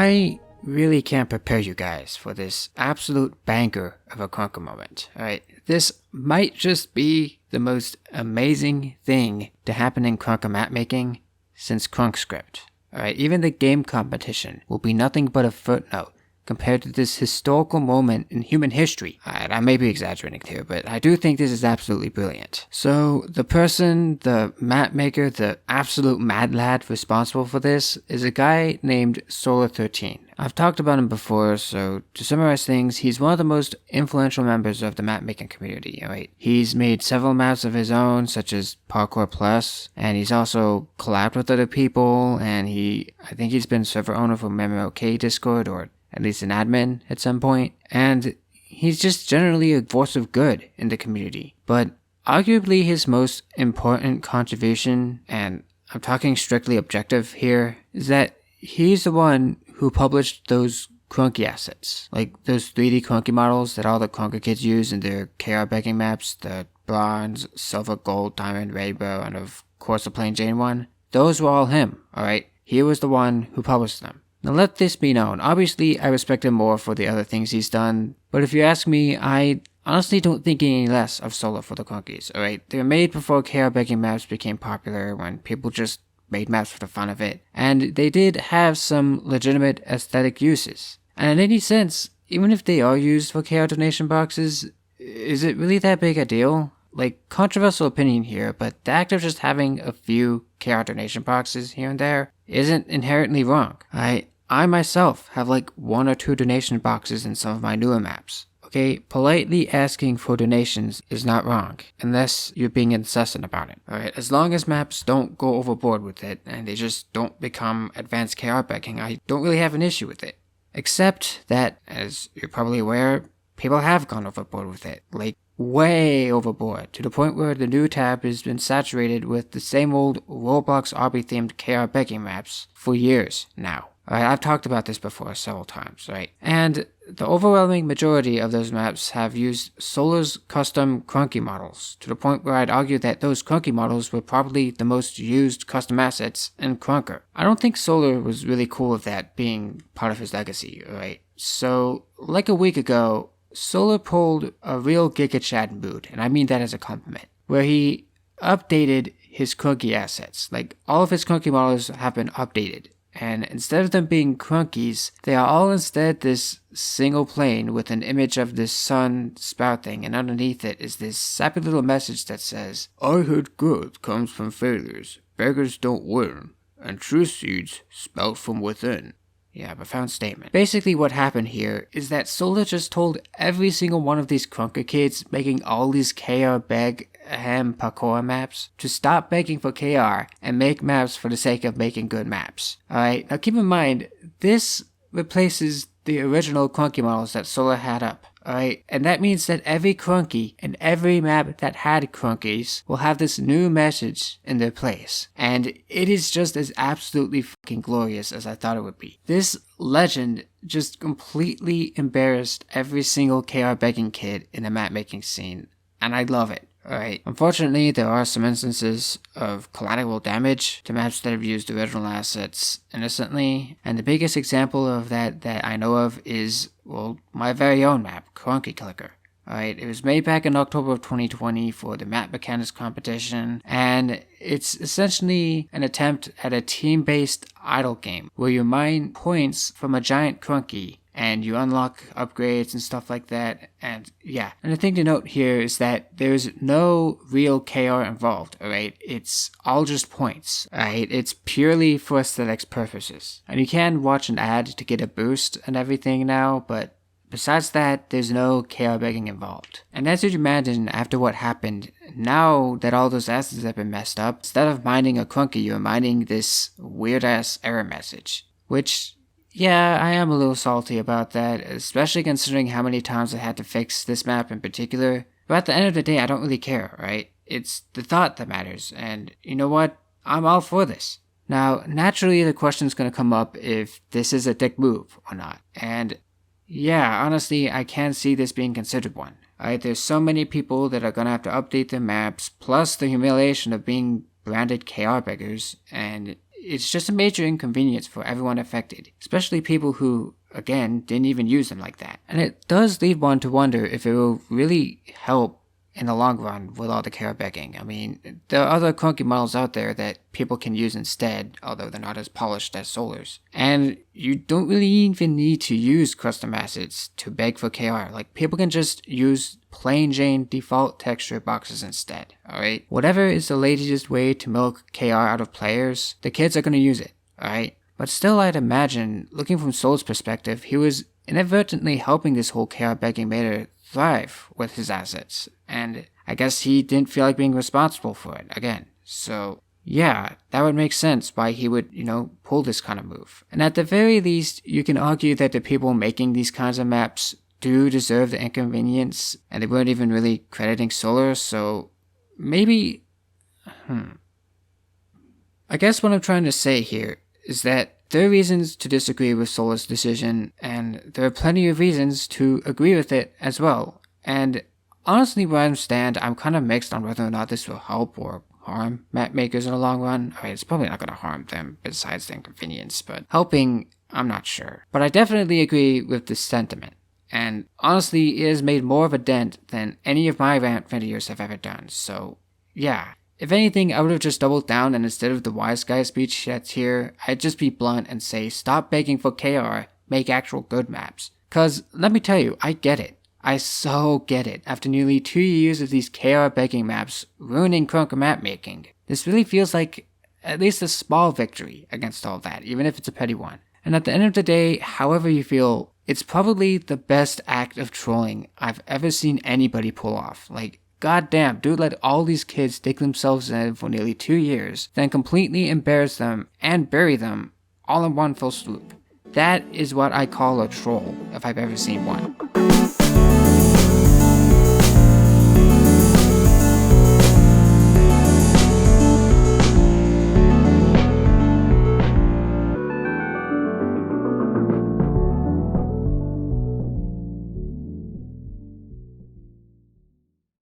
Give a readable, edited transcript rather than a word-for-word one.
I really can't prepare you guys for this absolute banger of a Krunker moment. Alright, this might just be the most amazing thing to happen in Krunker map making since KrunkScript. Alright, even the game competition will be nothing but a footnote compared to this historical moment in human history. Alright, I may be exaggerating here, but I do think this is absolutely brilliant. So, the map maker, the absolute mad lad responsible for this is a guy named Solar13. I've talked about him before, so to summarize things, he's one of the most influential members of the map making community, alright? He's made several maps of his own, such as Parkour Plus, and he's also collabed with other people, and I think he's been server owner for MMOK Discord, or at least an admin at some point, and he's just generally a force of good in the community. But arguably his most important contribution, and I'm talking strictly objective here, is that he's the one who published those Krunkie assets, like those 3D Krunkie models that all the Krunker Kids use in their KR begging maps, the bronze, silver, gold, diamond, rainbow, and of course the plain Jane one. Those were all him, alright? He was the one who published them. Now let this be known, obviously I respect him more for the other things he's done, but if you ask me, I honestly don't think any less of Solar for the Krunkies, alright? They were made before KR begging maps became popular, when people just made maps for the fun of it, and they did have some legitimate aesthetic uses. And in any sense, even if they are used for KR donation boxes, is it really that big a deal? Like, controversial opinion here, but the act of just having a few KR donation boxes here and there isn't inherently wrong. I myself have like 1 or 2 donation boxes in some of my newer maps. Okay, politely asking for donations is not wrong, unless you're being incessant about it. Alright, as long as maps don't go overboard with it, and they just don't become advanced KR begging, I don't really have an issue with it. Except that, as you're probably aware, people have gone overboard with it. Like, way overboard, to the point where the new tab has been saturated with the same old Roblox Obby themed KR begging maps for years now. Alright, I've talked about this before several times, right? And the overwhelming majority of those maps have used Solar's custom Krunkie models, to the point where I'd argue that those Krunkie models were probably the most used custom assets in Krunker. I don't think Solar was really cool with that being part of his legacy, right? So, like a week ago, Solar pulled a real gigachad mood, and I mean that as a compliment, where he updated his Krunkie assets. Like, all of his Krunkie models have been updated. And instead of them being Krunkies, they are all instead this single plane with an image of this sun sprouting, and underneath it is this sappy little message that says, "I heard good comes from failures, beggars don't win, and true seeds sprout from within." Yeah, profound statement. Basically what happened here is that Solar just told every single one of these Krunker kids making all these KR beg parkour maps to stop begging for KR and make maps for the sake of making good maps. Alright, now keep in mind, this replaces the original Krunkie models that Solar had up. Alright, and that means that every Krunkie and every map that had Krunkies will have this new message in their place. And it is just as absolutely fucking glorious as I thought it would be. This legend just completely embarrassed every single KR begging kid in the map making scene, and I love it. Alright, unfortunately there are some instances of collateral damage to maps that have used original assets innocently, and the biggest example of that I know of is, well, my very own map, Krunkie Clicker. Alright, it was made back in October of 2020 for the map mechanics competition, and it's essentially an attempt at a team-based idle game where you mine points from a giant Krunkie and you unlock upgrades and stuff like that, and yeah. And the thing to note here is that there's no real KR involved, alright? It's all just points, alright? It's purely for aesthetics purposes. And you can watch an ad to get a boost and everything now, but besides that, there's no KR begging involved. And as you'd imagine, after what happened, now that all those assets have been messed up, instead of mining a Krunkie, you're mining this weird-ass error message. Which, yeah, I am a little salty about that, especially considering how many times I had to fix this map in particular. But at the end of the day, I don't really care, right? It's the thought that matters, and you know what? I'm all for this. Now, naturally, the question's gonna come up if this is a dick move or not. And yeah, honestly, I can see this being considered one. Alright, there's so many people that are gonna have to update their maps, plus the humiliation of being branded KR beggars, and it's just a major inconvenience for everyone affected, especially people who, again, didn't even use them like that. And it does lead one to wonder if it will really help in the long run with all the care begging. I mean, there are other Krunkie models out there that people can use instead, although they're not as polished as Solar's. And you don't really even need to use custom assets to beg for KR. Like, people can just use plain Jane default texture boxes instead, alright? Whatever is the latest way to milk KR out of players, the kids are gonna use it, alright? But still, I'd imagine, looking from Soul's perspective, he was inadvertently helping this whole KR begging meta thrive with his assets, and I guess he didn't feel like being responsible for it again. So yeah, that would make sense why he would, pull this kind of move. And at the very least, you can argue that the people making these kinds of maps do deserve the inconvenience, and they weren't even really crediting Solar, so maybe, I guess what I'm trying to say here is that there are reasons to disagree with Solar's decision, and there are plenty of reasons to agree with it as well. And honestly, where I stand, I'm kind of mixed on whether or not this will help or harm map makers in the long run. I mean, it's probably not going to harm them besides the inconvenience, but helping, I'm not sure. But I definitely agree with this sentiment. And honestly, it has made more of a dent than any of my rant videos have ever done. So yeah. If anything, I would have just doubled down, and instead of the wise guy speech that's here, I'd just be blunt and say, stop begging for KR, make actual good maps. Cause, let me tell you, I get it. I so get it. After nearly 2 years of these KR begging maps ruining Krunker map making, this really feels like at least a small victory against all that, even if it's a petty one. And at the end of the day, however you feel, it's probably the best act of trolling I've ever seen anybody pull off. Like, goddamn, dude let all these kids dig themselves in for nearly 2 years, then completely embarrass them and bury them all in one fell swoop. That is what I call a troll, if I've ever seen one.